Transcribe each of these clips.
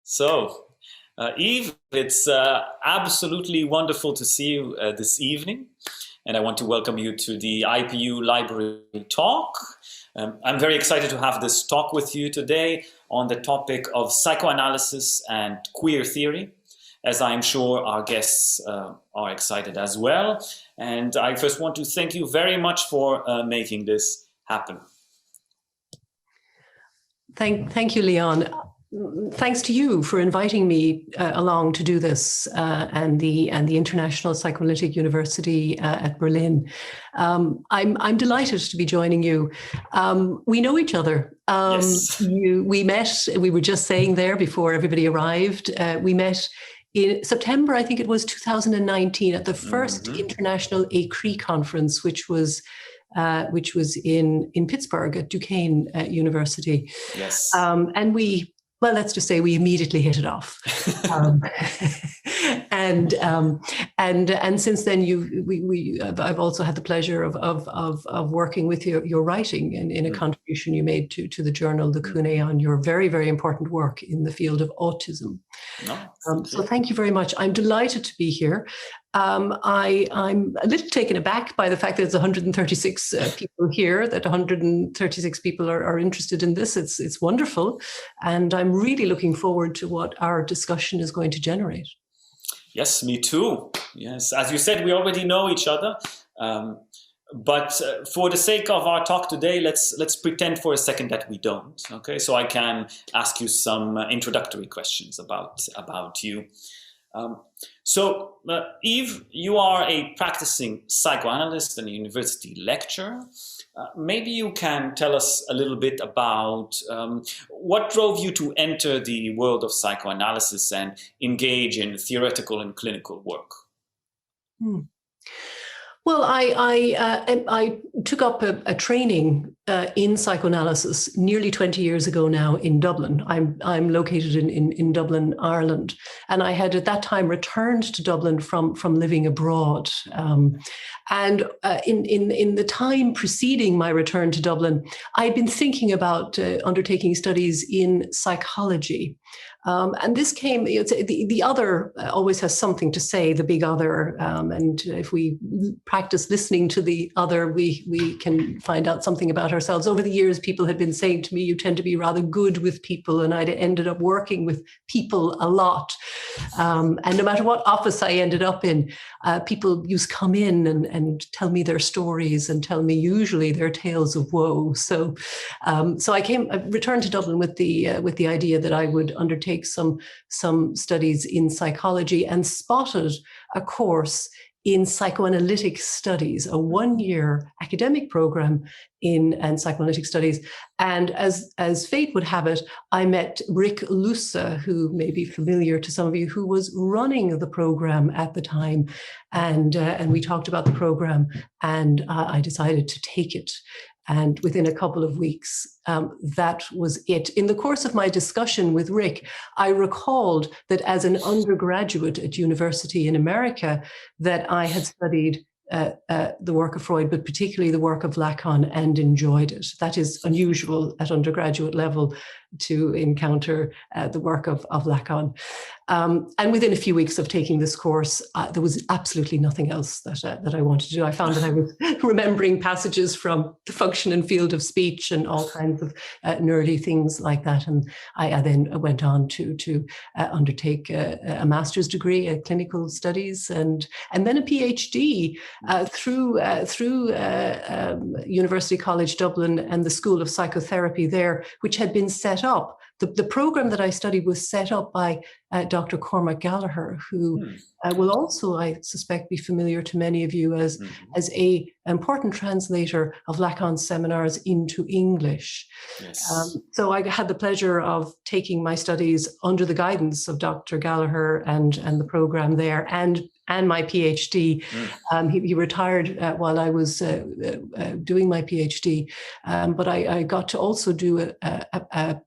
So, Eve, it's absolutely wonderful to see you this evening. And I want to welcome you to the IPU Library Talk. I'm very excited to have this talk with you today on the topic of psychoanalysis and queer theory, as I'm sure our guests are excited as well. And I first want to thank you very much for making this happen. Thank you, Leon. Thanks to you for inviting me along to do this and the International Psychoanalytic University at Berlin. I'm delighted to be joining you. We know each other. Yes. We met, we were just saying there before everybody arrived, we met in September, I think it was 2019, at the first International APPI conference, which was in Pittsburgh at Duquesne University. Yes. And well, let's just say we immediately hit it off, and since then I've also had the pleasure of working with your writing in a contribution you made to the journal Lacunae on your very, very important work in the field of autism. So thank you very much. I'm delighted to be here. I'm a little taken aback by the fact that there's 136 people here, that 136 people are interested in this. It's wonderful. And I'm really looking forward to what our discussion is going to generate. Yes, me too. Yes, as you said, we already know each other. But for the sake of our talk today, let's pretend for a second that we don't. Okay, so I can ask you some introductory questions about you. So, Eve, you are a practicing psychoanalyst and a university lecturer. Maybe you can tell us a little bit about what drove you to enter the world of psychoanalysis and engage in theoretical and clinical work. Well, I took up a training in psychoanalysis nearly 20 years ago now in Dublin. I'm located in Dublin, Ireland, and I had at that time returned to Dublin from living abroad. And in the time preceding my return to Dublin, I'd been thinking about undertaking studies in psychology. And this came, the other always has something to say, the big other. And if we practice listening to the other, we can find out something about ourselves. Over the years, people had been saying to me, you tend to be rather good with people. And I'd ended up working with people a lot. And no matter what office I ended up in, people used to come in and tell me their stories and tell me usually their tales of woe. So I returned to Dublin with the idea that I would undertake some studies in psychology and spotted a course in psychoanalytic studies, a one-year academic program in psychoanalytic studies. And as fate would have it, I met Rick Lusa, who may be familiar to some of you, who was running the program at the time. And we talked about the program, and I decided to take it. And within a couple of weeks, that was it. In the course of my discussion with Rick, I recalled that as an undergraduate at university in America, that I had studied the work of Freud, but particularly the work of Lacan, and enjoyed it. That is unusual at undergraduate level to encounter the work of Lacan. And within a few weeks of taking this course, there was absolutely nothing else that I wanted to do. I found that I was remembering passages from the function and field of speech and all kinds of nerdy things like that. And I then went on to undertake a master's degree in clinical studies and then a PhD through University College Dublin and the School of Psychotherapy there, which had been set up. The program that I studied was set up by Dr. Cormac Gallagher, who will also, I suspect, be familiar to many of you as an important translator of Lacan's seminars into English. Yes. So I had the pleasure of taking my studies under the guidance of Dr. Gallagher and the program there, and my PhD. He retired while I was doing my PhD, but I got to also do a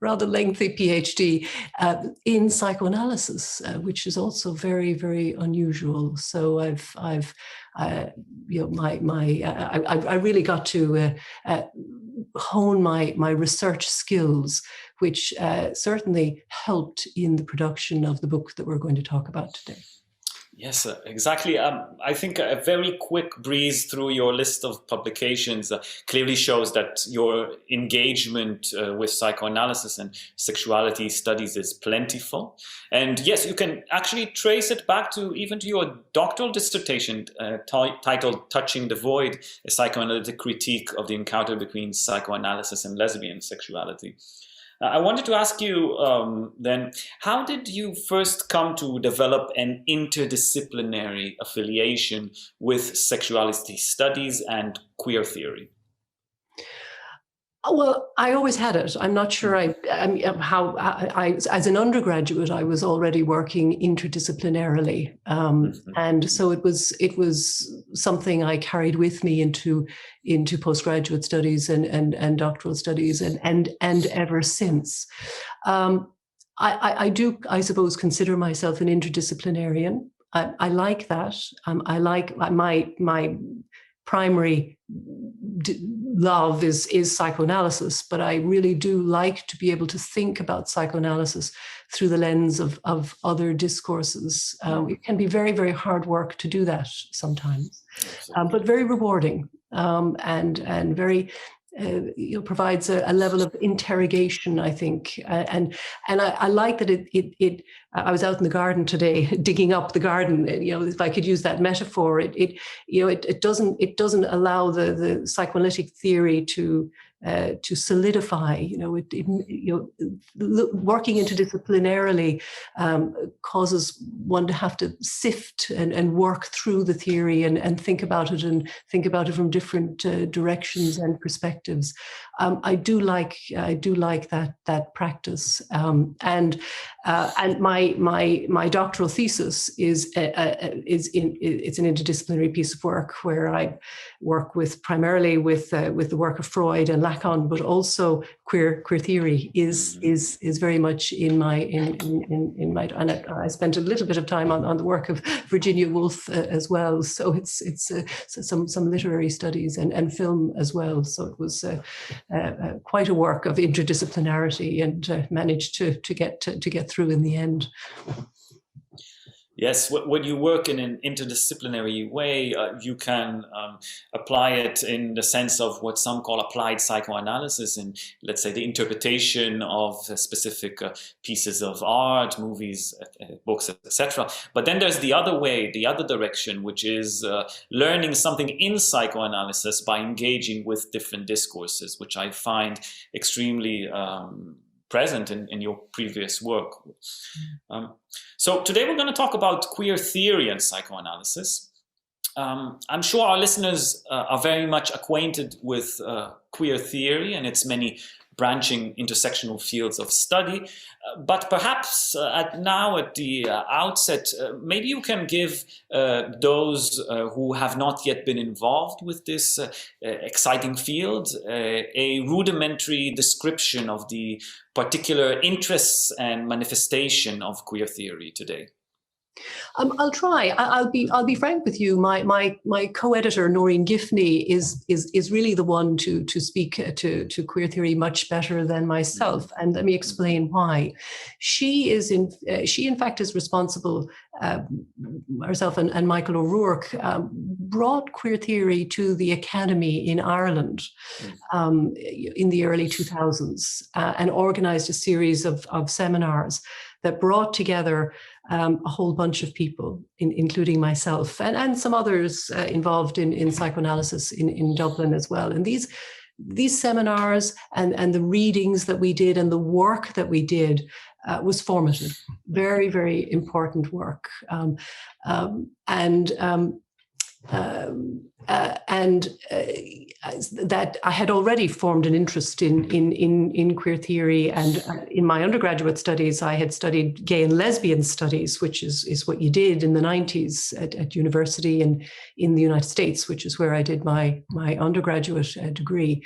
rather lengthy PhD in psychoanalysis, which is also very, very unusual. So I really got to hone my research skills, which certainly helped in the production of the book that we're going to talk about today. Yes, exactly. I think a very quick breeze through your list of publications clearly shows that your engagement with psychoanalysis and sexuality studies is plentiful. And yes, you can actually trace it back to even to your doctoral dissertation titled Touching the Void, a psychoanalytic critique of the encounter between psychoanalysis and lesbian sexuality. I wanted to ask you then, how did you first come to develop an interdisciplinary affiliation with sexuality studies and queer theory? Well, I always had it. I'm not sure how as an undergraduate, I was already working interdisciplinarily. And so it was something I carried with me into postgraduate studies and doctoral studies and ever since. I do, I suppose, consider myself an interdisciplinarian. I like that. I like my primary love is psychoanalysis, but I really do like to be able to think about psychoanalysis through the lens of other discourses. It can be very, very hard work to do that sometimes, but very rewarding and very provides a level of interrogation, I think, and I like that it. I was out in the garden today, digging up the garden. If I could use that metaphor, it doesn't allow the psychoanalytic theory to solidify. Working interdisciplinarily causes one to have to sift and work through the theory and think about it from different directions and perspectives. I do like that practice, and my doctoral thesis is it's an interdisciplinary piece of work where I work primarily with the work of Freud and Lacan, but also queer theory is very much in my and I spent a little bit of time on the work of Virginia Woolf as well. So it's some literary studies and film as well. So it was quite a work of interdisciplinarity, and managed to get through in the end. Yes, when you work in an interdisciplinary way, you can apply it in the sense of what some call applied psychoanalysis, and let's say the interpretation of specific pieces of art, movies, books, etc. But then there's the other way, the other direction, which is learning something in psychoanalysis by engaging with different discourses, which I find extremely present in your previous work. So today we're going to talk about queer theory and psychoanalysis. I'm sure our listeners are very much acquainted with queer theory and its many branching intersectional fields of study, but perhaps at the outset, maybe you can give those who have not yet been involved with this exciting field a rudimentary description of the particular interests and manifestation of queer theory today. I'll try. I'll be frank with you. My co-editor Noreen Giffney is really the one to speak to queer theory much better than myself, and let me explain why. She in fact is responsible. Herself and Michael O'Rourke brought queer theory to the Academy in Ireland in the early 2000s and organized a series of seminars that brought together a whole bunch of people, including myself and some others involved in psychoanalysis in Dublin as well. And these seminars and the readings that we did and the work that we did was formative, very, very important work. That I had already formed an interest in queer theory, and in my undergraduate studies I had studied gay and lesbian studies, which is what you did in the 90s at university and in the United States, which is where I did my undergraduate degree.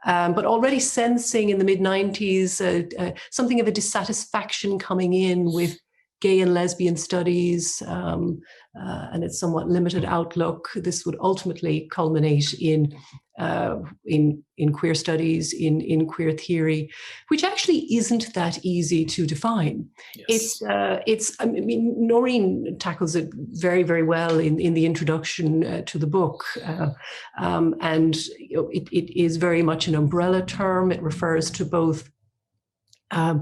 But already sensing in the mid-90s something of a dissatisfaction coming in with gay and lesbian studies and its somewhat limited outlook. This would ultimately culminate in in queer studies, in queer theory, which actually isn't that easy to define. Yes. I mean, Noreen tackles it very, very well in the introduction to the book, and it is very much an umbrella term. It refers to both a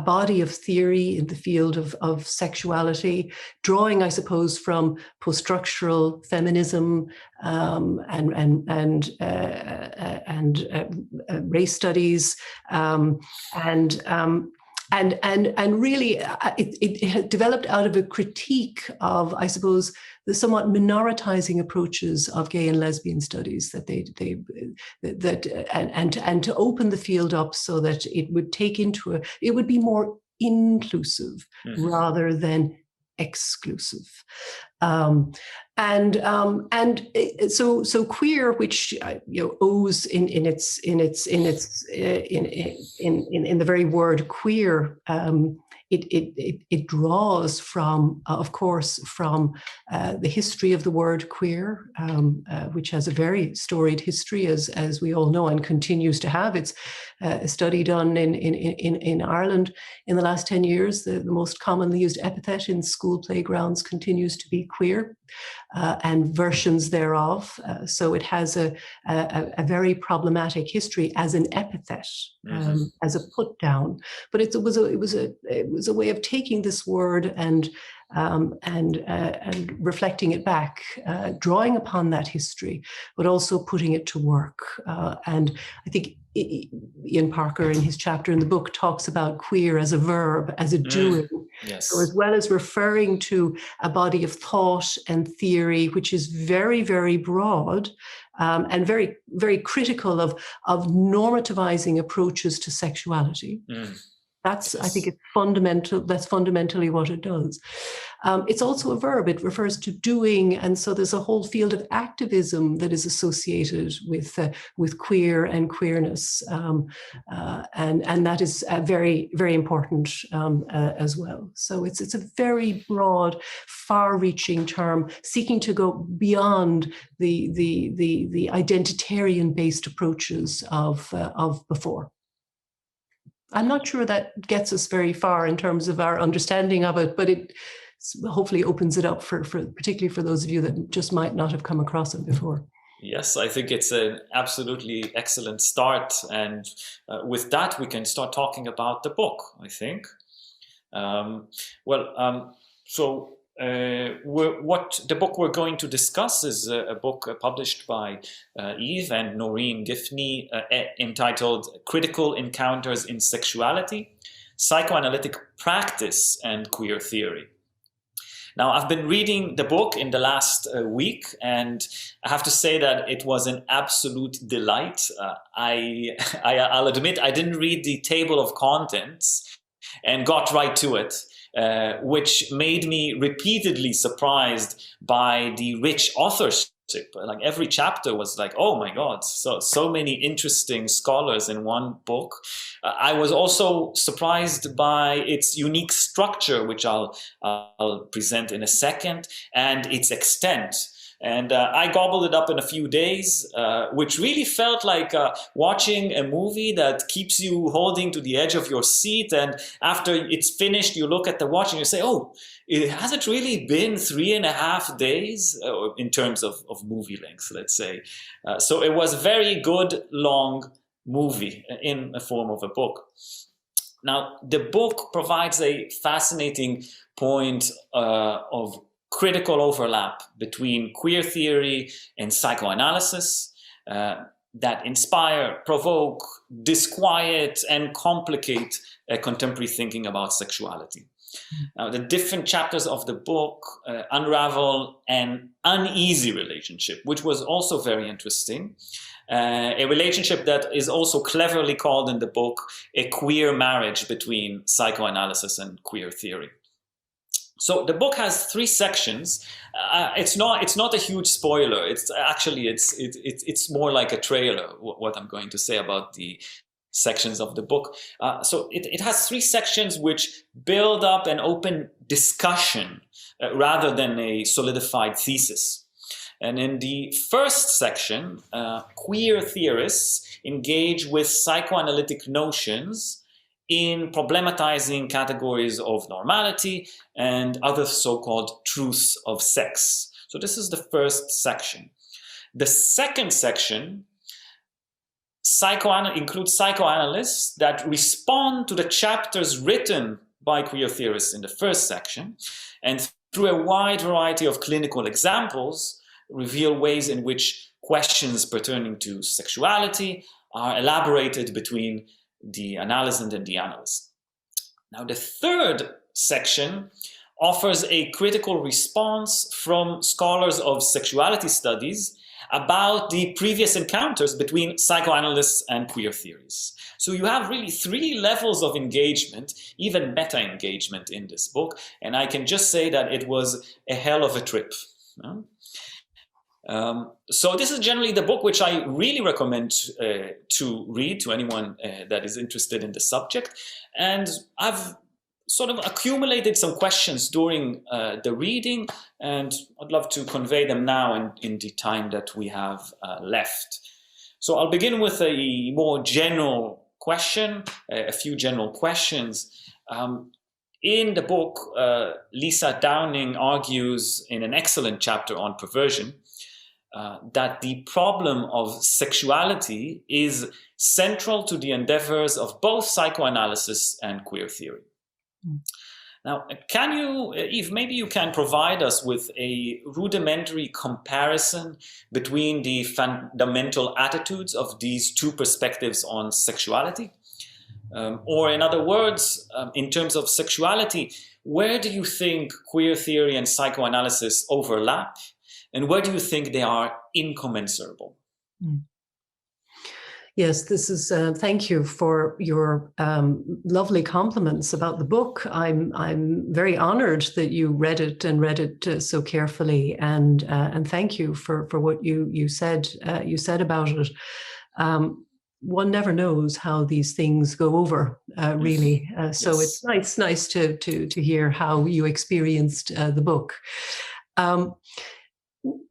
body of theory in the field of sexuality, drawing, I suppose, from post-structural feminism and race studies, and really it developed out of a critique of, I suppose, the somewhat minoritizing approaches of gay and lesbian studies that and to open the field up so that it would it would be more inclusive rather than exclusive. So queer, which owes in the very word queer, it draws from, of course, from the history of the word queer, which has a very storied history, as we all know, and continues to have. It's a study done in Ireland in the last 10 years. The most commonly used epithet in school playgrounds continues to be queer, and versions thereof. So it has a very problematic history as an epithet, as a put down. But it was a way of taking this word and reflecting it back, drawing upon that history, but also putting it to work. And I think Ian Parker, in his chapter in the book, talks about queer as a verb, as a doing. Yes. So as well as referring to a body of thought and theory, which is very, very broad, and very, very critical of normativizing approaches to sexuality. That's, I think, it's fundamental. That's fundamentally what it does. It's also a verb. It refers to doing, and so there's a whole field of activism that is associated with queer and queerness, and that is very, very important as well. So it's a very broad, far-reaching term, seeking to go beyond the identitarian-based approaches of before. I'm not sure that gets us very far in terms of our understanding of it, but it hopefully opens it up for particularly for those of you that just might not have come across it before. Yes, I think it's an absolutely excellent start. And with that, we can start talking about the book, I think. What the book we're going to discuss is a book published by Eve and Noreen Giffney, entitled Critical Encounters in Sexuality, Psychoanalytic Practice and Queer Theory. Now, I've been reading the book in the last week, and I have to say that it was an absolute delight. I'll admit I didn't read the table of contents and got right to it. Which made me repeatedly surprised by the rich authorship. Like every chapter was like, oh my God, so many interesting scholars in one book. I was also surprised by its unique structure, which I'll present in a second, and its extent. And I gobbled it up in a few days, which really felt like watching a movie that keeps you holding to the edge of your seat. And after it's finished, you look at the watch and you say, oh, has it really been 3.5 days in terms of movie length, let's say. So it was a very good, long movie in the form of a book. Now, the book provides a fascinating point of critical overlap between queer theory and psychoanalysis that inspire, provoke, disquiet, and complicate contemporary thinking about sexuality. Now, the different chapters of the book unravel an uneasy relationship, which was also very interesting. A relationship that is also cleverly called in the book a queer marriage between psychoanalysis and queer theory. So the book has 3 sections. It's not a huge spoiler. It's more like a trailer, what I'm going to say about the sections of the book. So it has 3 sections which build up an open discussion rather than a solidified thesis. And in the first section, queer theorists engage with psychoanalytic notions in problematizing categories of normality and other so-called truths of sex. So this is the first section. The second section includes psychoanalysts that respond to the chapters written by queer theorists in the first section, and through a wide variety of clinical examples, reveal ways in which questions pertaining to sexuality are elaborated between the analysand and the analyst. Now, the third section offers a critical response from scholars of sexuality studies about the previous encounters between psychoanalysts and queer theories. So you have really three levels of engagement, even meta-engagement in this book, and I can just say that it was a hell of a trip. So this is generally the book which I really recommend to read to anyone that is interested in the subject. And I've sort of accumulated some questions during the reading, and I'd love to convey them now in the time that we have left. So I'll begin with a more general question, a few general questions. In the book, Lisa Downing argues in an excellent chapter on perversion that the problem of sexuality is central to the endeavors of both psychoanalysis and queer theory. Now, can you, Eve, maybe you can provide us with a rudimentary comparison between the fundamental attitudes of these two perspectives on sexuality? Or in other words, in terms of sexuality, where do you think queer theory and psychoanalysis overlap? And where do you think they are incommensurable? Yes, this is, thank you for your lovely compliments about the book. I'm very honored that you read it so carefully, and thank you for what you said about it. One never knows how these things go over, really. So yes. It's nice to hear how you experienced the book.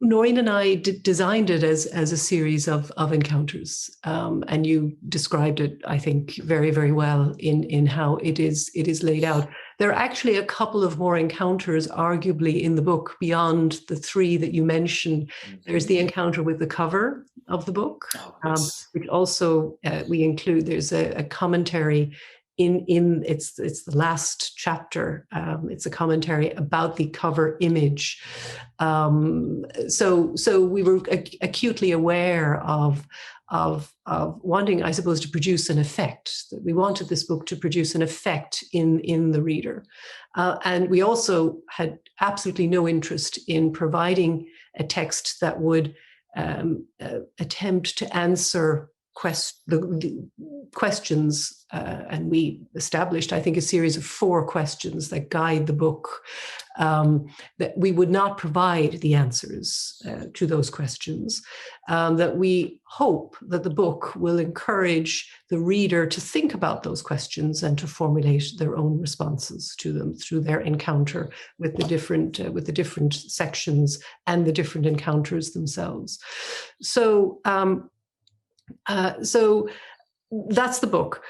Noreen and I designed it as a series of encounters, and you described it, I think, very, very well in how it is laid out. There are actually a couple of more encounters, arguably, in the book beyond the three that you mentioned. Mm-hmm. There's the encounter with the cover of the book, which also we include. There's a commentary in it's the last chapter. It's a commentary about the cover image. So we were acutely aware of wanting, I suppose, to produce an effect. That we wanted this book to produce an effect in the reader, and we also had absolutely no interest in providing a text that would attempt to answer the questions, and we established, I think, a series of 4 questions that guide the book, that we would not provide the answers to those questions, that we hope that the book will encourage the reader to think about those questions and to formulate their own responses to them through their encounter with the different sections and the different encounters themselves. So that's the book.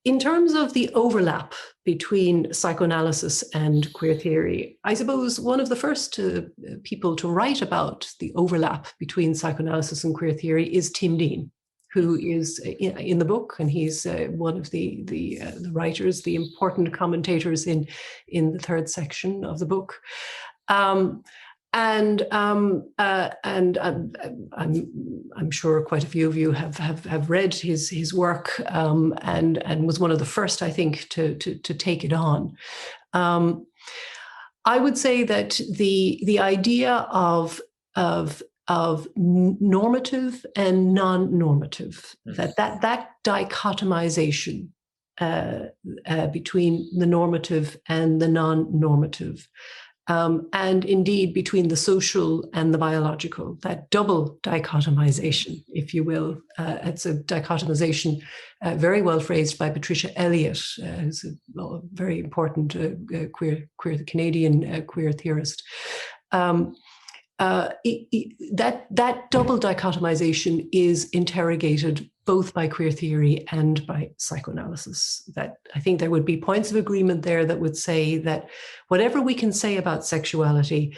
In terms of the overlap between psychoanalysis and queer theory, I suppose one of the first people to write about the overlap between psychoanalysis and queer theory is Tim Dean, who is in the book, and he's one of the writers, the important commentators in the 3rd section of the book. And I'm sure quite a few of you have read his work, and was one of the first, I think, to take it on. I would say that the idea of normative and non-normative, that dichotomization between the normative and the non-normative, and indeed between the social and the biological, that double dichotomization, if you will. It's a dichotomization very well phrased by Patricia Elliott, who's a very important queer Canadian queer theorist. that double dichotomization is interrogated both by queer theory and by psychoanalysis. That I think there would be points of agreement there that would say that whatever we can say about sexuality,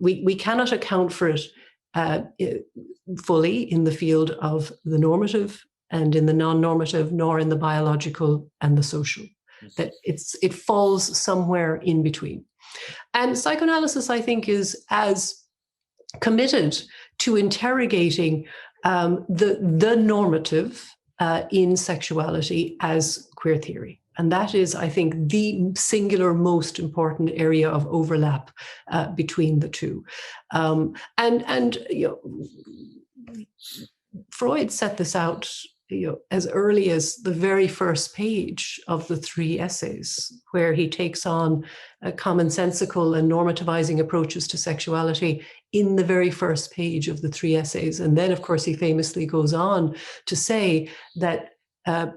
we cannot account for it fully in the field of the normative and in the non-normative, nor in the biological and the social. That it falls somewhere in between. And psychoanalysis, I think, is as committed to interrogating the normative in sexuality as queer theory. And that is, I think, the singular most important area of overlap between the two. And Freud set this out as early as the very first page of the 3 essays, where he takes on commonsensical and normativizing approaches to sexuality in the very first page of the 3 essays. And then, of course, he famously goes on to say that a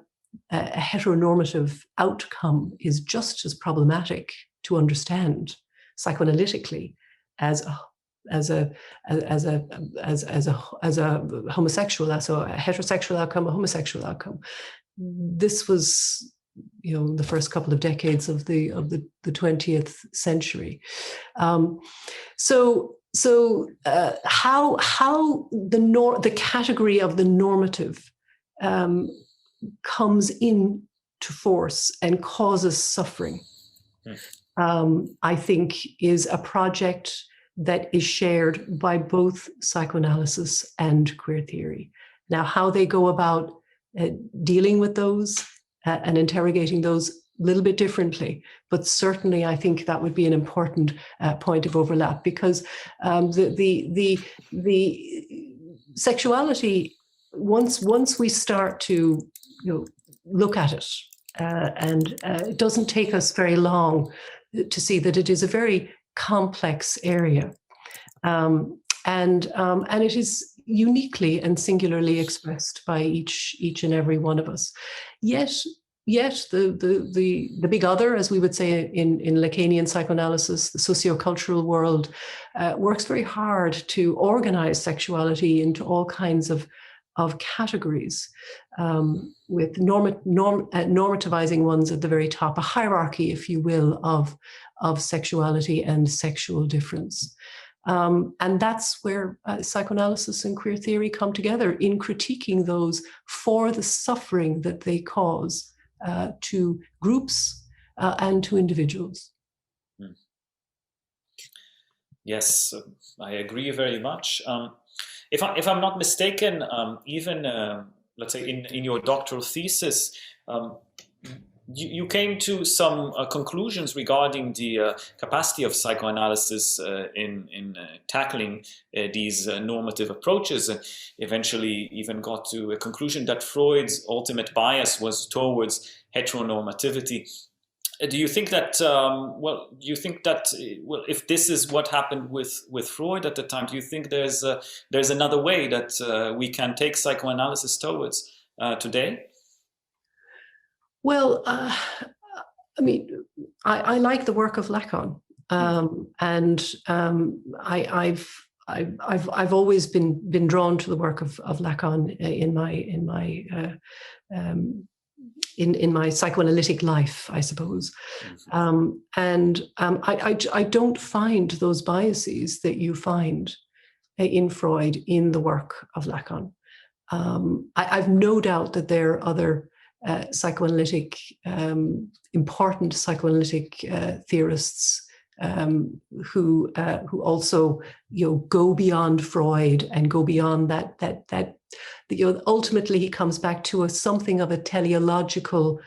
heteronormative outcome is just as problematic to understand psychoanalytically as a homosexual, so a heterosexual outcome, a homosexual outcome. This was, the first couple of decades of the 20th century. So how the category of the normative comes into force and causes suffering, I think, is a project that is shared by both psychoanalysis and queer theory. Now, how they go about dealing with those and interrogating those a little bit differently, but certainly I think that would be an important point of overlap, because the sexuality, once we start to look at it, and it doesn't take us very long to see that it is a very complex area, and it is uniquely and singularly expressed by each and every one of us. Yet the big other, as we would say in Lacanian psychoanalysis, the sociocultural world, works very hard to organize sexuality into all kinds of categories, with normativizing ones at the very top, a hierarchy, if you will, of sexuality and sexual difference. And that's where psychoanalysis and queer theory come together in critiquing those for the suffering that they cause to groups and to individuals. Yes, I agree very much. If I'm not mistaken, even let's say in your doctoral thesis, you came to some conclusions regarding the capacity of psychoanalysis in tackling these normative approaches, and eventually even got to a conclusion that Freud's ultimate bias was towards heteronormativity. Do you think that, if this is what happened with Freud at the time, do you think there's another way that we can take psychoanalysis towards today? Well, I mean, I like the work of Lacan, and I've always been drawn to the work of Lacan in my psychoanalytic life, I suppose. And I don't find those biases that you find in Freud in the work of Lacan. I've no doubt that there are other important psychoanalytic theorists who also go beyond Freud and go beyond that ultimately he comes back to something of a teleological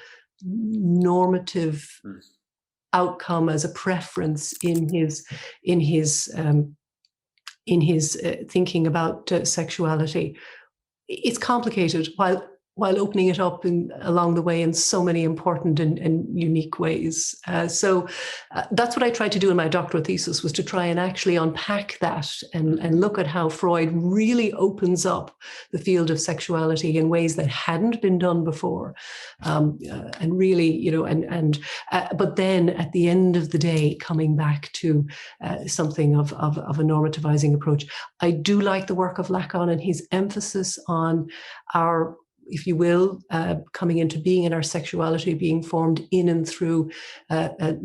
normative outcome as a preference in his thinking about sexuality. It's complicated. While while opening it up along the way in so many important and unique ways. So that's what I tried to do in my doctoral thesis, was to try and actually unpack that and look at how Freud really opens up the field of sexuality in ways that hadn't been done before. And really, but then at the end of the day, coming back to something of a normativizing approach. I do like the work of Lacan and his emphasis on our, if you will, coming into being in our sexuality, being formed in and through a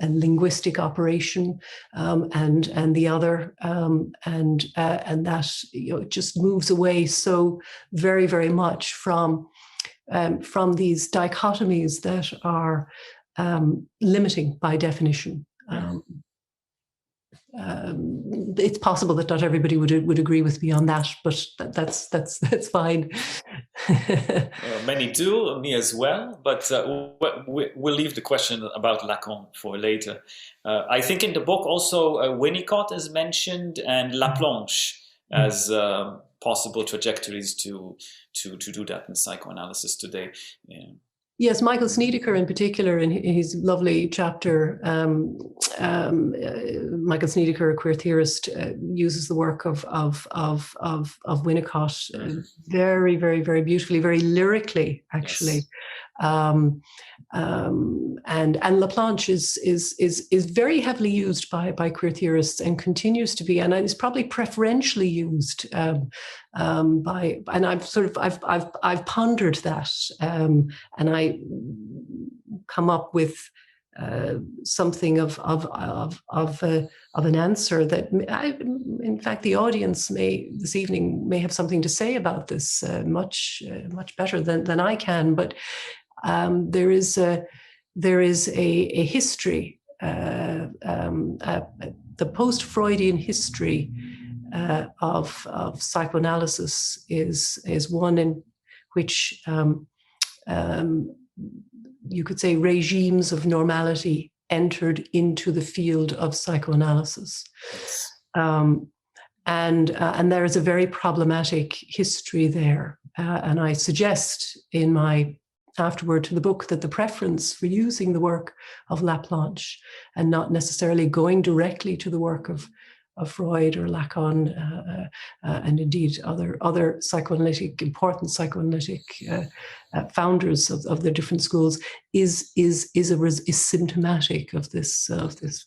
linguistic operation, and the other, and that it just moves away so very, very much from these dichotomies that are limiting by definition. It's possible that not everybody would agree with me on that, but that's fine. Many do, me as well, but we'll leave the question about Lacan for later. I think in the book also Winnicott is mentioned, and Laplanche as possible trajectories to do that in psychoanalysis today. Yeah. Yes, Michael Snedeker in particular, in his lovely chapter, Michael Snedeker, a queer theorist, uses the work of Winnicott very, very, very beautifully, very lyrically, actually. Yes. And Laplanche is very heavily used by queer theorists and continues to be, and is probably preferentially used and I've pondered that, and I come up with something of an answer that in fact the audience this evening may have something to say about this much better than I can, but there is a history, the post-Freudian history of psychoanalysis is one in which you could say regimes of normality entered into the field of psychoanalysis. And there is a very problematic history there. And I suggest in my afterword to the book that the preference for using the work of Laplanche and not necessarily going directly to the work of Freud or Lacan, and indeed other important psychoanalytic founders of the different schools is symptomatic of this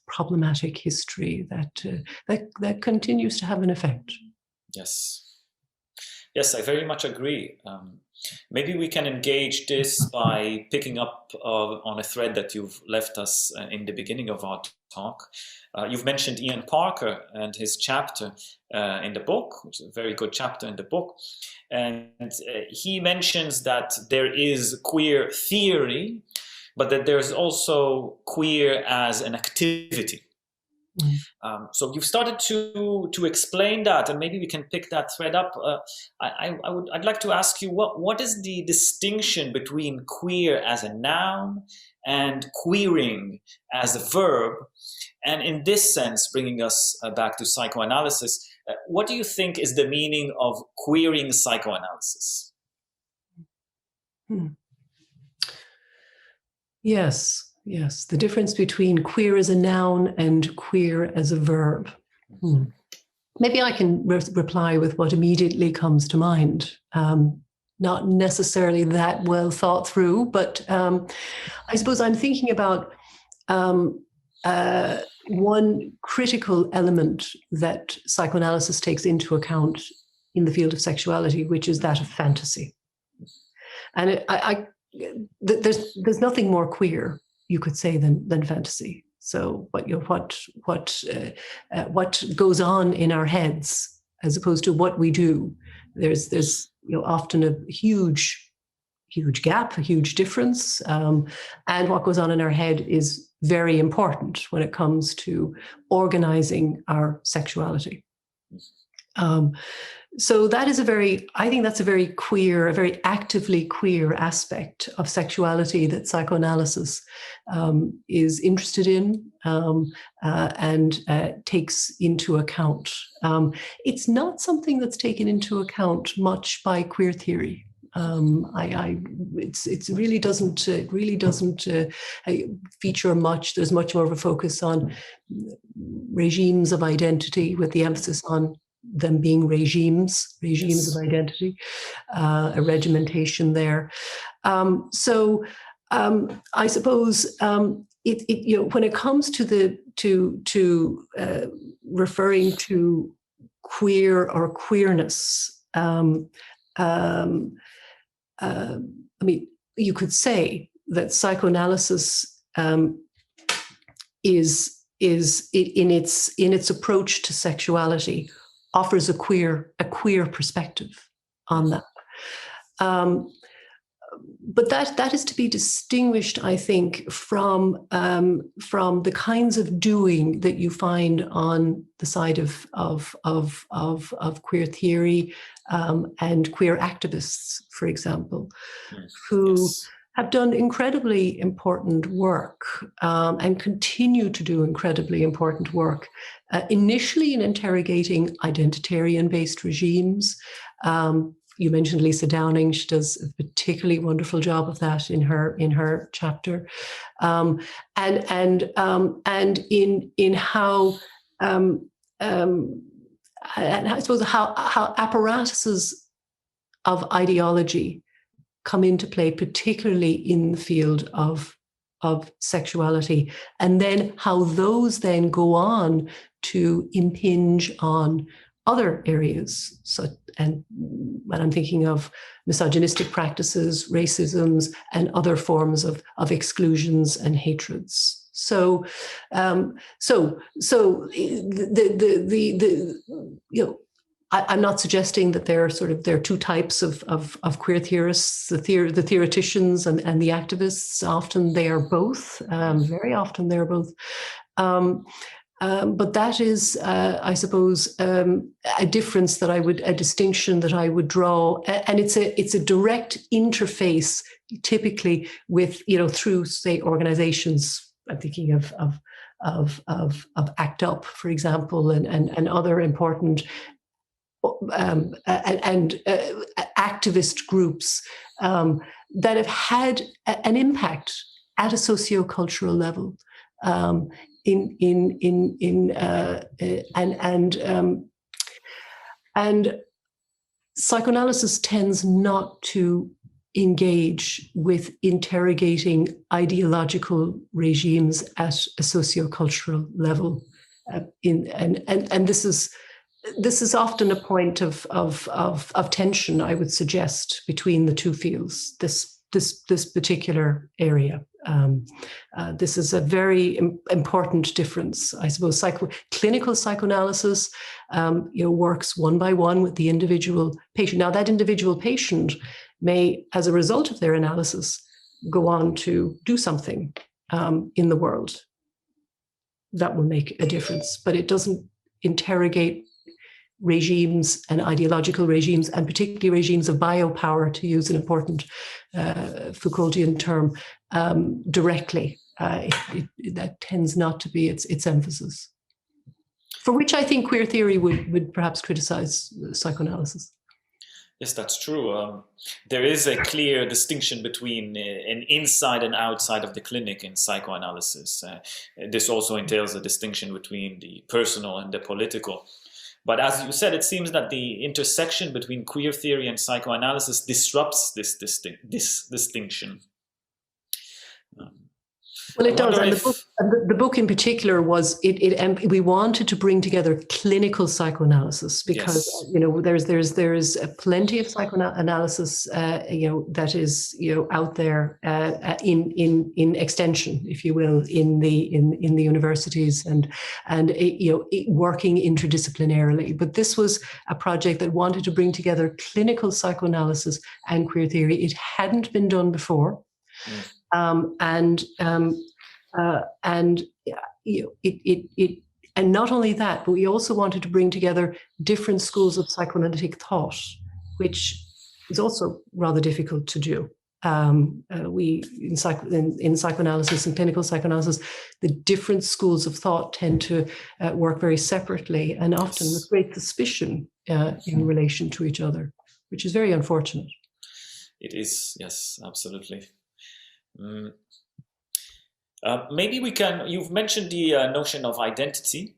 problematic history that continues to have an effect. Yes, I very much agree. Maybe we can engage this by picking up on a thread that you've left us in the beginning of our talk. You've mentioned Ian Parker and his chapter in the book, which is a very good chapter in the book. And he mentions that there is queer theory, but that there's also queer as an activity. So you've started to explain that, and maybe we can pick that thread up. I'd like to ask you, what is the distinction between queer as a noun and queering as a verb? And in this sense, bringing us back to psychoanalysis, what do you think is the meaning of queering psychoanalysis? Yes, the difference between queer as a noun and queer as a verb. Maybe I can reply with what immediately comes to mind. Not necessarily that well thought through, but I suppose I'm thinking about one critical element that psychoanalysis takes into account in the field of sexuality, which is that of fantasy. And there's nothing more queer, you could say, than fantasy. So what goes on in our heads as opposed to what we do, there's often a huge gap, a huge difference, and what goes on in our head is very important when it comes to organizing our sexuality. So that is I think that's a very queer, a very actively queer aspect of sexuality that psychoanalysis is interested in and takes into account. It's not something that's taken into account much by queer theory. It really doesn't feature much. There's much more of a focus on regimes of identity, with the emphasis on them being regimes Yes. of identity, a regimentation there. I suppose when it comes to referring to queer or queerness, I mean, you could say that psychoanalysis is in its approach to sexuality offers a queer perspective on that. But that is to be distinguished, I think, from the kinds of doing that you find on the side of queer theory and queer activists, for example, who have done incredibly important work and continue to do incredibly important work, initially in interrogating identitarian-based regimes. You mentioned Lisa Downing; she does a particularly wonderful job of that in her chapter, and in how and I suppose how apparatuses of ideology come into play, particularly in the field of sexuality, and then how those then go on to impinge on other areas. And when I'm thinking of misogynistic practices, racisms, and other forms of exclusions and hatreds. So I'm not suggesting that there are two types of queer theorists, the theoreticians and the activists. Often they are both. Very often they are both. But that is, I suppose, a distinction that I would draw, and it's a direct interface, typically with through, say, organizations. I'm thinking of ACT UP, for example, and other important activist groups that have had an impact at a sociocultural level. And psychoanalysis tends not to engage with interrogating ideological regimes at a sociocultural level, and this is often a point of tension, I would suggest, between the two fields. This particular area. This is a very important difference, I suppose. Clinical psychoanalysis, works one by one with the individual patient. Now, that individual patient may, as a result of their analysis, go on to do something in the world that will make a difference, but it doesn't interrogate regimes and ideological regimes, and particularly regimes of biopower, to use an important Foucauldian term, directly. That tends not to be its emphasis, for which I think queer theory would perhaps criticize psychoanalysis. Yes, that's true. There is a clear distinction between an inside and outside of the clinic in psychoanalysis. This also entails a distinction between the personal and the political. But as you said, it seems that the intersection between queer theory and psychoanalysis disrupts this distinction. Well, it does. And the book in particular was we wanted to bring together clinical psychoanalysis because there's plenty of psychoanalysis that is out there in extension, if you will, in the universities and working interdisciplinarily. But this was a project that wanted to bring together clinical psychoanalysis and queer theory. It hadn't been done before. And not only that, but we also wanted to bring together different schools of psychoanalytic thought, which is also rather difficult to do. In psychoanalysis and clinical psychoanalysis, the different schools of thought tend to work very separately and often with great suspicion in relation to each other, which is very unfortunate. It is, yes, absolutely. Maybe we can, you've mentioned the notion of identity.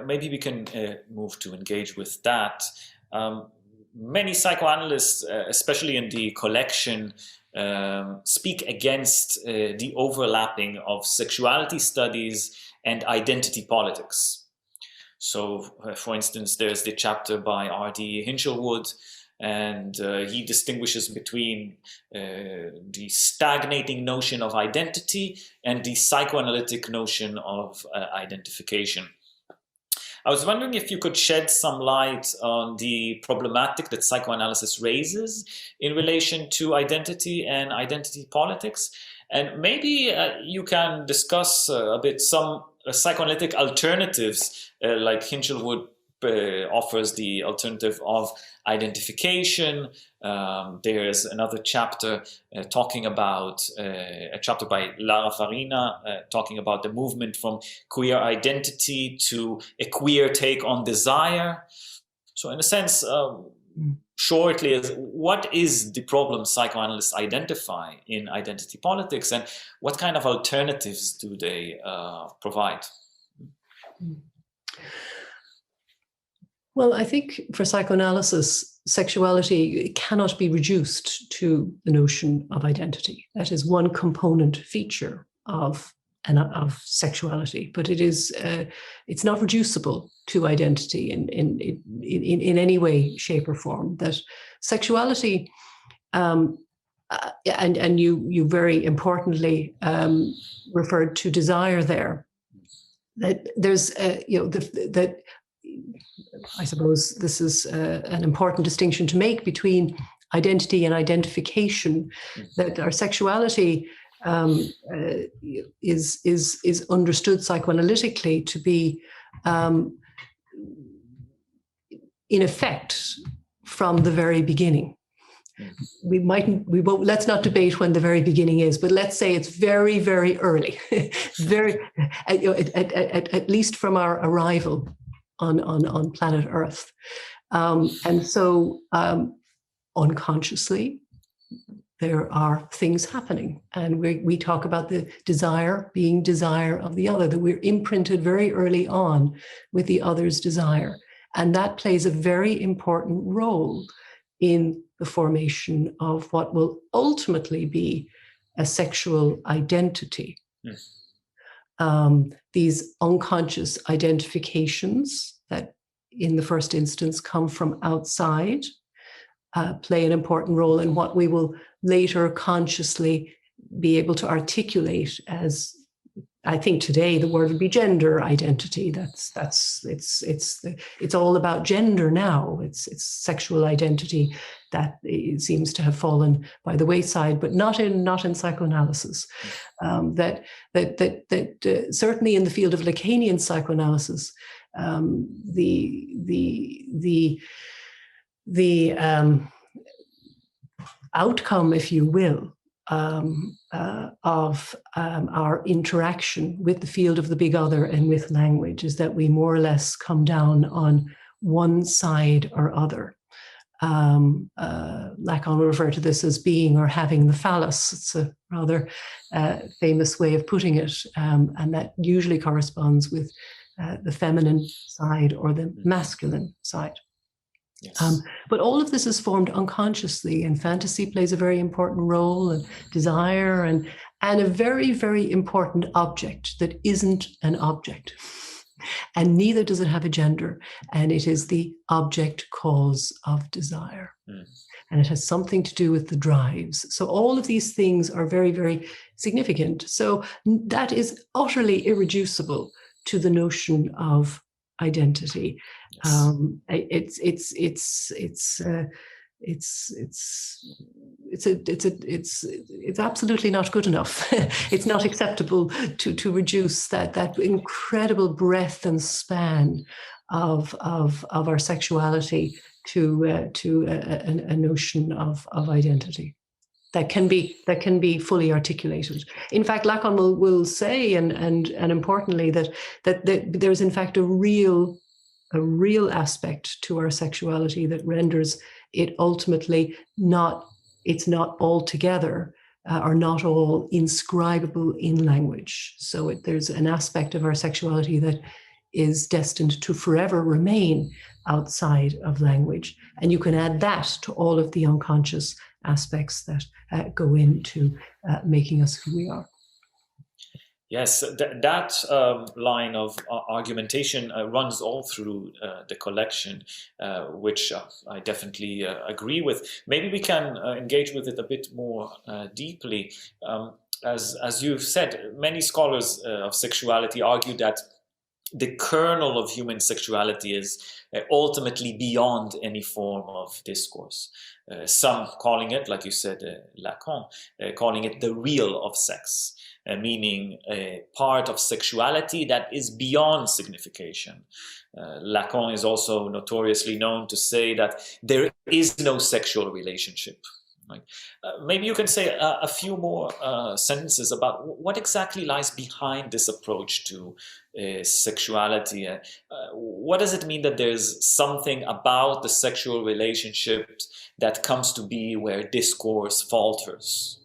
Maybe we can move to engage with that. Many psychoanalysts, especially in the collection, speak against the overlapping of sexuality studies and identity politics. So, for instance, there's the chapter by R.D. Hinchelwood, and he distinguishes between the stagnating notion of identity and the psychoanalytic notion of identification. I was wondering if you could shed some light on the problematic that psychoanalysis raises in relation to identity and identity politics. And maybe you can discuss a bit some psychoanalytic alternatives, like Hinchelwood offers the alternative of identification. There's another chapter talking about, a chapter by Lara Farina talking about the movement from queer identity to a queer take on desire. So in a sense, shortly, what is the problem psychoanalysts identify in identity politics, and what kind of alternatives do they provide? Well, I think for psychoanalysis, sexuality cannot be reduced to the notion of identity. That is one component feature of sexuality, but it's not reducible to identity in any way, shape, or form. That sexuality, and you very importantly referred to desire there. That there's that. I suppose this is an important distinction to make between identity and identification, that our sexuality is understood psychoanalytically to be in effect from the very beginning. We won't, let's not debate when the very beginning is, but let's say it's very, very early, at least from our arrival on planet Earth. And so unconsciously, there are things happening. And we talk about the desire being desire of the other, that we're imprinted very early on with the other's desire. And that plays a very important role in the formation of what will ultimately be a sexual identity. Yes. These unconscious identifications that in the first instance come from outside play an important role in what we will later consciously be able to articulate as, I think today the word would be gender identity. It's all about gender now. It's sexual identity that seems to have fallen by the wayside, but not in psychoanalysis. That certainly in the field of Lacanian psychoanalysis, the outcome, if you will, of our interaction with the field of the big other and with language is that we more or less come down on one side or other. Lacan will refer to this as being or having the phallus. It's a rather famous way of putting it, and that usually corresponds with the feminine side or the masculine side. Yes. But all of this is formed unconsciously, and fantasy plays a very important role, and desire, and a very, very important object that isn't an object. And neither does it have a gender, and it is the object cause of desire. And it has something to do with the drives. So all of these things are very, very significant. So that is utterly irreducible to the notion of identity. Yes. It's absolutely not good enough. It's not acceptable to reduce that incredible breadth and span of our sexuality to a notion of identity that can be fully articulated. In fact, Lacan will say, and importantly, that there's in fact a real aspect to our sexuality that renders it ultimately not it's not altogether or not all inscribable in language. So there's an aspect of our sexuality that is destined to forever remain outside of language. And you can add that to all of the unconscious aspects that go into making us who we are. Yes, that line of argumentation runs all through the collection, which I definitely agree with. Maybe we can engage with it a bit more deeply. As you've said, many scholars of sexuality argue that the kernel of human sexuality is ultimately beyond any form of discourse. Some calling it, like you said, Lacan, calling it the real of sex. Meaning a part of sexuality that is beyond signification. Lacan is also notoriously known to say that there is no sexual relationship. Right? Maybe you can say a few more sentences about what exactly lies behind this approach to sexuality. What does it mean that there's something about the sexual relationship that comes to be where discourse falters?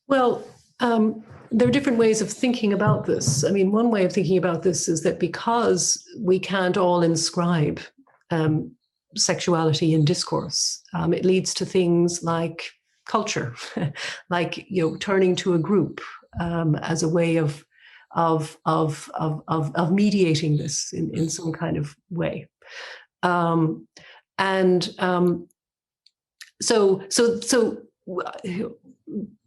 Well, there are different ways of thinking about this. I mean, one way of thinking about this is that because we can't all inscribe sexuality in discourse, it leads to things like culture, like turning to a group as a way of mediating this in some kind of way, so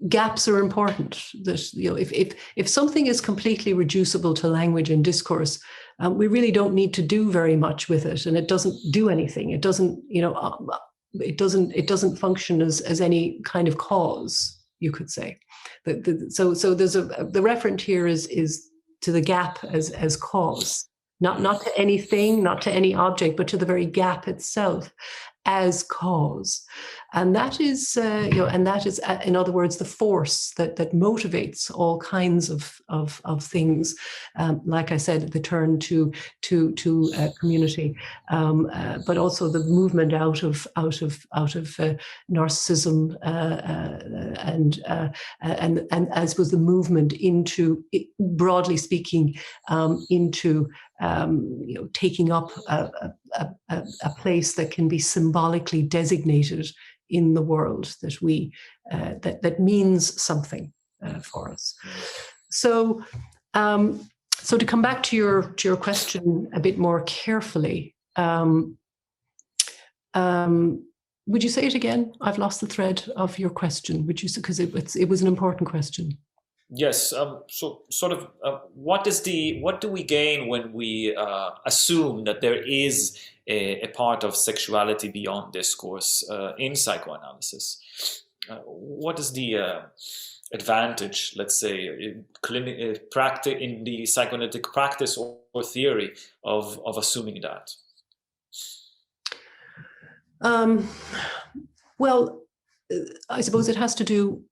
gaps are important. That if something is completely reducible to language and discourse, we really don't need to do very much with it, and it doesn't do anything. It doesn't, it doesn't function as any kind of cause, you could say. So there's the referent here is to the gap as cause, not to anything, not to any object, but to the very gap itself as cause. And that is, in other words, the force that motivates all kinds of things. Like I said, the turn to community, but also the movement out of narcissism, and as was the movement into, broadly speaking, into taking up a place that can be symbolically designated in the world, that we that means something for us. So to come back to your question a bit more carefully, would you say it again? I've lost the thread of your question. Would you, because it was an important question. Yes. So, sort of, what do we gain when we assume that there is a part of sexuality beyond discourse in psychoanalysis? What is the advantage, let's say, in the psychoanalytic practice or theory of assuming that? Well, I suppose it has to do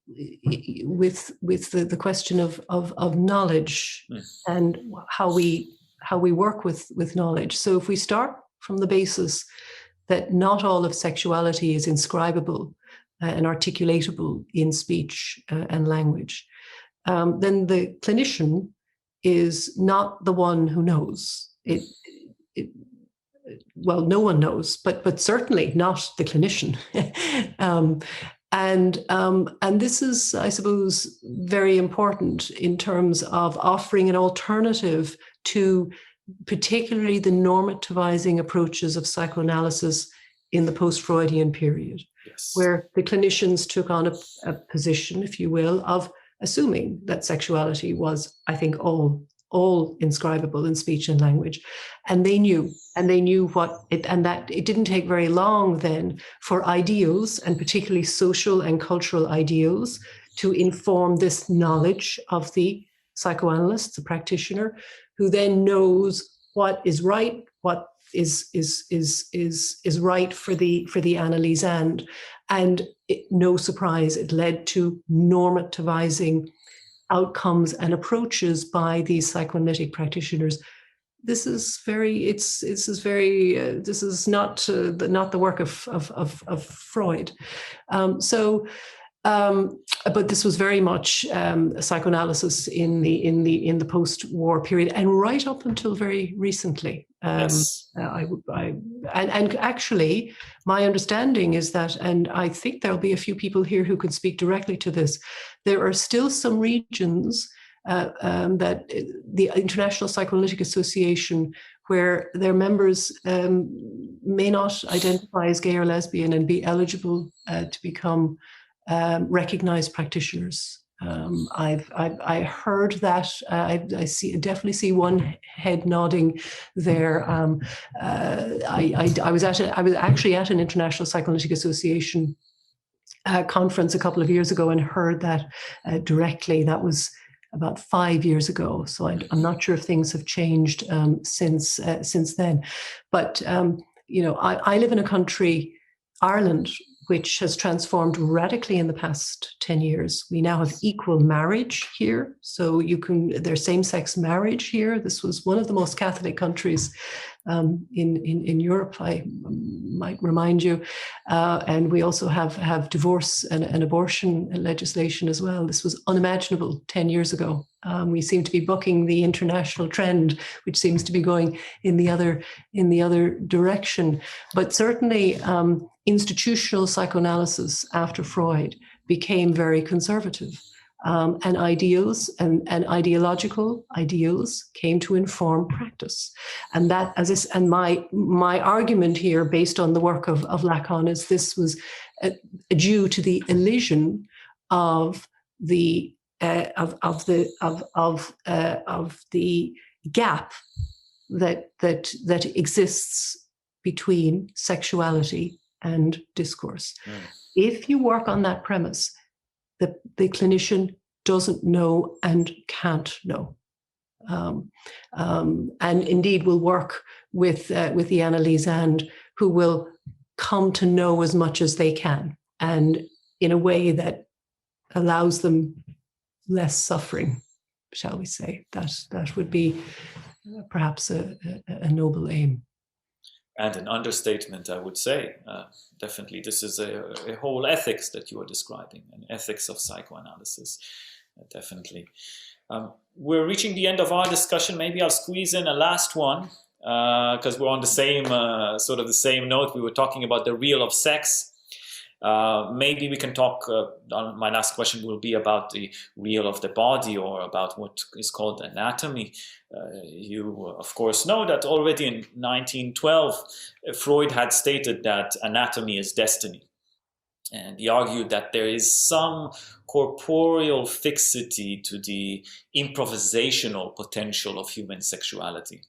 with the question of knowledge and how we work with knowledge. So if we start from the basis that not all of sexuality is inscribable and articulatable in speech and language, then the clinician is not the one who knows. Well, no one knows, but certainly not the clinician. And this is, I suppose, very important in terms of offering an alternative to particularly the normativizing approaches of psychoanalysis in the post-Freudian period, yes, where the clinicians took on a position, if you will, of assuming that sexuality was, I think, all inscribable in speech and language. And they knew what it, and that it didn't take very long then for ideals, and particularly social and cultural ideals, to inform this knowledge of the psychoanalyst, the practitioner, who then knows what is right, what is right for the analysand. And no surprise, it led to normativizing outcomes and approaches by these psychoanalytic practitioners this is not the work of Freud. But this was very much psychoanalysis in the post-war period, and right up until very recently. Yes. And actually, my understanding is that, and I think there'll be a few people here who can speak directly to this, there are still some regions that the International Psychoanalytic Association, where their members may not identify as gay or lesbian and be eligible to become recognized practitioners. I heard that. I definitely see one head nodding there. I was actually at an International Psychoanalytic Association conference a couple of years ago and heard that directly. That was about 5 years ago. So I'm not sure if things have changed since then. But I live in a country, Ireland, which has transformed radically in the past 10 years. We now have equal marriage here. So there's same-sex marriage here. This was one of the most Catholic countries in Europe, I might remind you. And we also have divorce and abortion legislation as well. This was unimaginable 10 years ago. We seem to be bucking the international trend, which seems to be going in the other direction. But certainly, institutional psychoanalysis after Freud became very conservative, and ideals and ideological ideals came to inform practice. And that, my argument here, based on the work of Lacan, is this was due to the elision of the gap that exists between sexuality and discourse. Mm. If you work on that premise, the clinician doesn't know and can't know, and indeed will work with the analysand, who will come to know as much as they can, and in a way that allows them less suffering, shall we say. That would be perhaps a noble aim. And an understatement, I would say. Definitely, this is a whole ethics that you are describing, an ethics of psychoanalysis, definitely. We're reaching the end of our discussion. Maybe I'll squeeze in a last one, because we're on the same, sort of the same note. We were talking about the real of sex. Maybe we can talk, my last question will be about the real of the body, or about what is called anatomy. You, of course, know that already in 1912, Freud had stated that anatomy is destiny. And he argued that there is some corporeal fixity to the improvisational potential of human sexuality.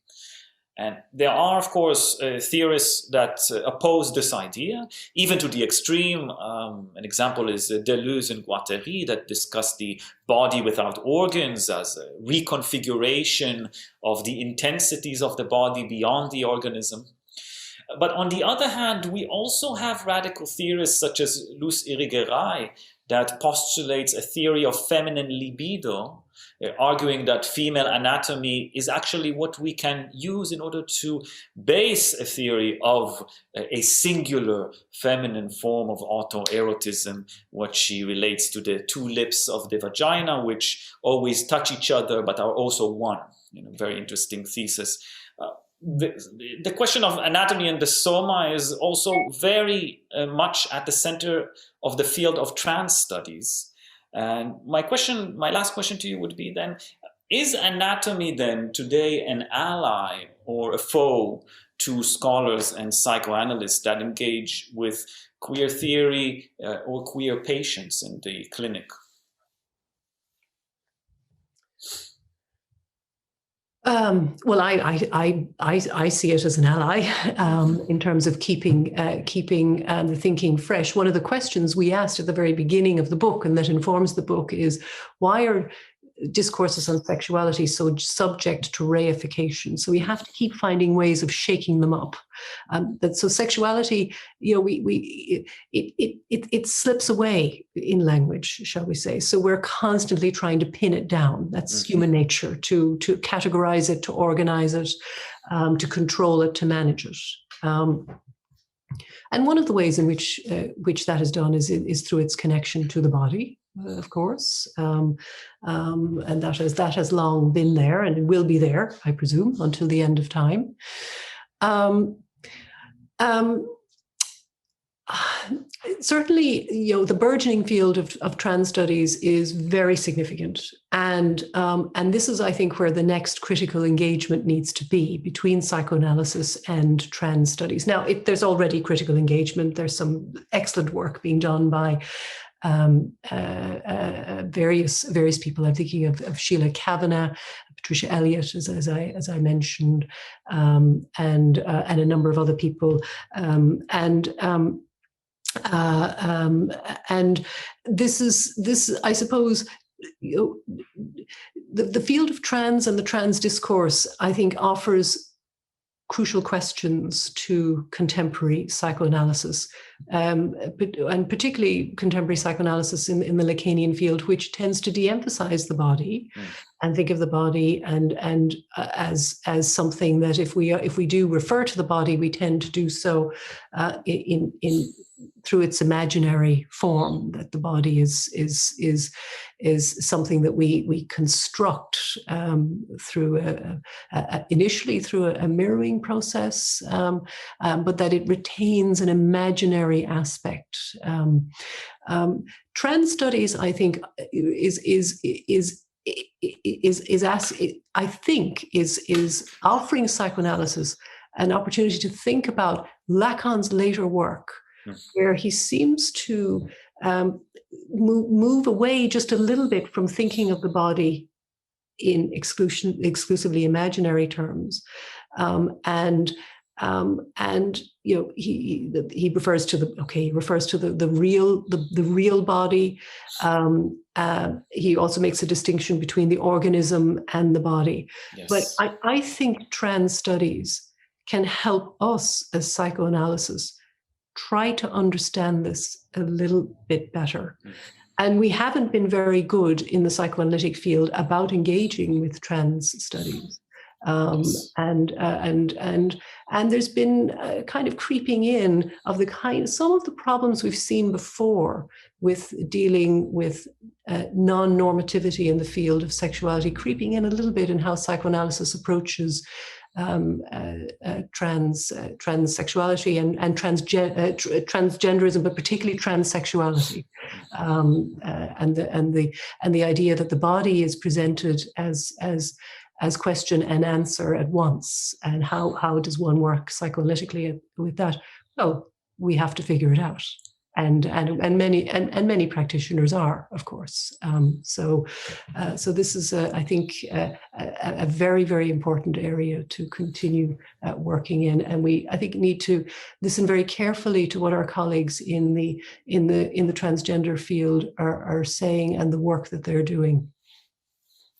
And there are, of course, theorists that oppose this idea, even to the extreme. An example is Deleuze and Guattari, that discuss the body without organs as a reconfiguration of the intensities of the body beyond the organism. But on the other hand, we also have radical theorists such as Luz Irigaray, that postulates a theory of feminine libido, arguing that female anatomy is actually what we can use in order to base a theory of a singular feminine form of autoerotism, what she relates to the two lips of the vagina, which always touch each other but are also one. Very interesting thesis. The question of anatomy and the soma is also very much at the center of the field of trans studies. And my last question to you would be then, is anatomy then today an ally or a foe to scholars and psychoanalysts that engage with queer theory or queer patients in the clinic? Well, I see it as an ally in terms of keeping the thinking fresh. One of the questions we asked at the very beginning of the book, and that informs the book, is why are discourses on sexuality so subject to reification. So we have to keep finding ways of shaking them up. So sexuality, it slips away in language, shall we say. So we're constantly trying to pin it down. That's human nature, to categorize it, to organize it, to control it, to manage it. And one of the ways in which that is done is through its connection to the body, of course, and that has long been there, and it will be there, I presume, until the end of time. Certainly, the burgeoning field of trans studies is very significant, and this is, I think, where the next critical engagement needs to be between psychoanalysis and trans studies. Now, there's already critical engagement. There's some excellent work being done by various people. I'm thinking of Sheila Kavanagh, Patricia Elliott, as I mentioned, and a number of other people, and this I suppose, the field of trans and the trans discourse, I think, offers crucial questions to contemporary psychoanalysis, and particularly contemporary psychoanalysis in the Lacanian field, which tends to de-emphasize the body and think of the body and as something that if we do refer to the body, we tend to do so in through its imaginary form, that the body is something that we construct through initially through a mirroring process, but that it retains an imaginary aspect. Trans studies, I think, is offering psychoanalysis an opportunity to think about Lacan's later work, where he seems to move away just a little bit from thinking of the body in exclusively imaginary terms, and he refers to the real body. He also makes a distinction between the organism and the body. Yes. But I think trans studies can help us as psychoanalysts try to understand this a little bit better. And we haven't been very good in the psychoanalytic field about engaging with trans studies. Yes. And there's been kind of creeping in of some of the problems we've seen before with dealing with non-normativity in the field of sexuality, creeping in a little bit in how psychoanalysis approaches trans sexuality and transgenderism, but particularly transsexuality, and the idea that the body is presented as question and answer at once. And how does one work psychoanalytically with that? Well, we have to figure it out. And many practitioners are, of course. So this is, I think, a very, very important area to continue working in, and I think need to listen very carefully to what our colleagues in the transgender field are saying and the work that they're doing.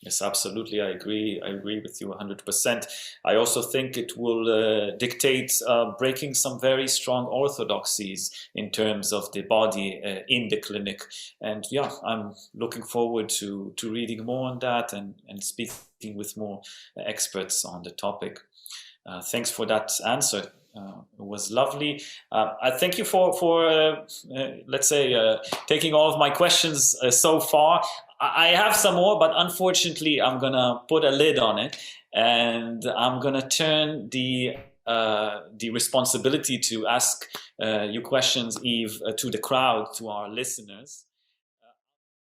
Yes, absolutely. I agree with you 100%. I also think it will dictate breaking some very strong orthodoxies in terms of the body in the clinic. And yeah, I'm looking forward to reading more on that and speaking with more experts on the topic. Thanks for that answer. It was lovely. I thank you for let's say, taking all of my questions so far. I have some more, but unfortunately, I'm gonna put a lid on it, and I'm gonna turn the responsibility to ask you questions, Eve, to the crowd, to our listeners.